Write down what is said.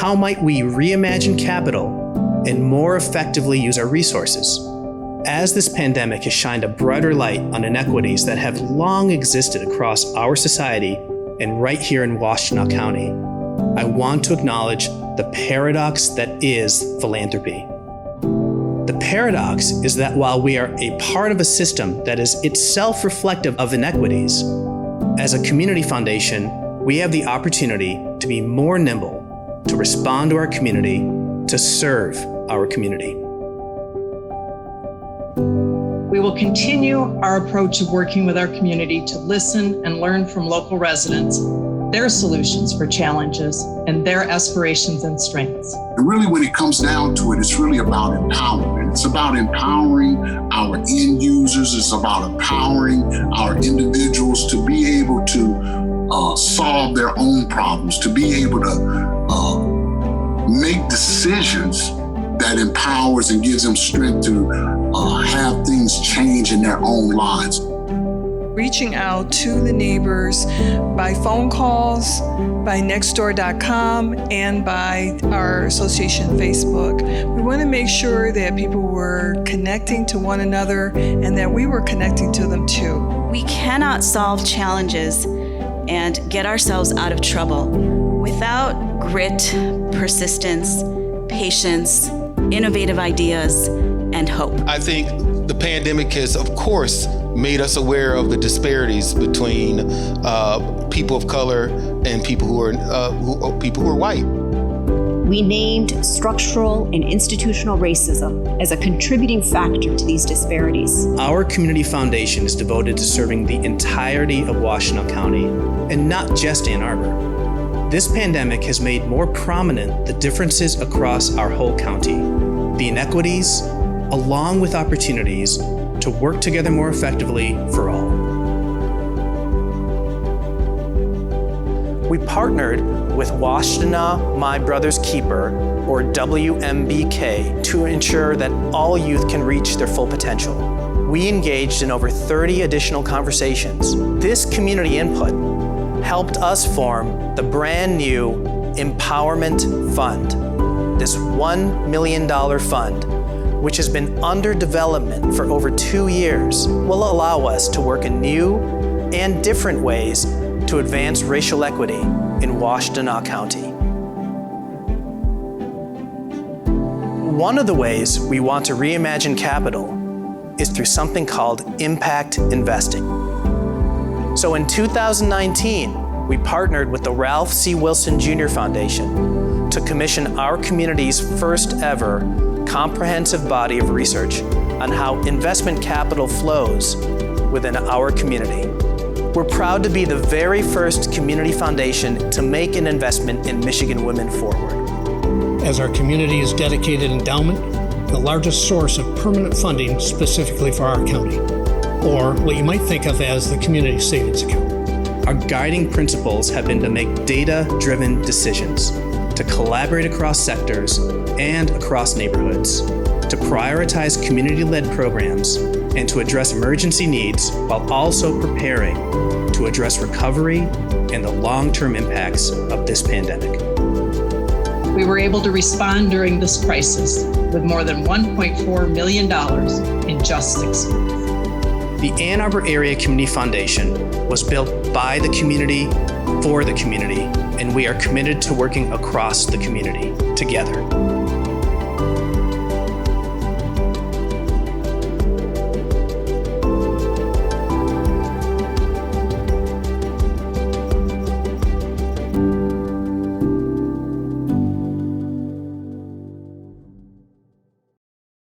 how might we reimagine capital and more effectively use our resources? As this pandemic has shined a brighter light on inequities that have long existed across our society and right here in Washtenaw County, I want to acknowledge the paradox that is philanthropy. The paradox is that while we are a part of a system that is itself reflective of inequities, as a community foundation, we have the opportunity to be more nimble, to respond to our community, to serve our community. We will continue our approach of working with our community to listen and learn from local residents, their solutions for challenges, and their aspirations and strengths. And really, when it comes down to it, it's really about empowerment. It's about empowering our end users. It's about empowering our individuals to be able to solve their own problems, to be able to make decisions that empowers and gives them strength to have things change in their own lives. Reaching out to the neighbors by phone calls, by nextdoor.com, and by our association Facebook. We want to make sure that people were connecting to one another and that we were connecting to them too. We cannot solve challenges and get ourselves out of trouble without grit, persistence, patience, innovative ideas, and hope. I think the pandemic has, of course, made us aware of the disparities between people of color and people who are white. We named structural and institutional racism as a contributing factor to these disparities. Our community foundation is devoted to serving the entirety of Washtenaw County, and not just Ann Arbor. This pandemic has made more prominent the differences across our whole county, the inequities, along with opportunities to work together more effectively for all. We partnered with Washtenaw My Brother's Keeper, or WMBK, to ensure that all youth can reach their full potential. We engaged in over 30 additional conversations. This community input helped us form the brand new Empowerment Fund. This $1 million fund, which has been under development for over 2 years, will allow us to work in new and different ways to advance racial equity in Washtenaw County. One of the ways we want to reimagine capital is through something called impact investing. So in 2019, we partnered with the Ralph C. Wilson Jr. Foundation to commission our community's first ever comprehensive body of research on how investment capital flows within our community. We're proud to be the very first community foundation to make an investment in Michigan Women Forward. As our community's dedicated endowment, the largest source of permanent funding specifically for our county, or what you might think of as the community savings account. Our guiding principles have been to make data-driven decisions, to collaborate across sectors and across neighborhoods, to prioritize community-led programs, and to address emergency needs while also preparing to address recovery and the long-term impacts of this pandemic. We were able to respond during this crisis with more than $1.4 million in just 6 months. The Ann Arbor Area Community Foundation was built by the community, for the community, and we are committed to working across the community together.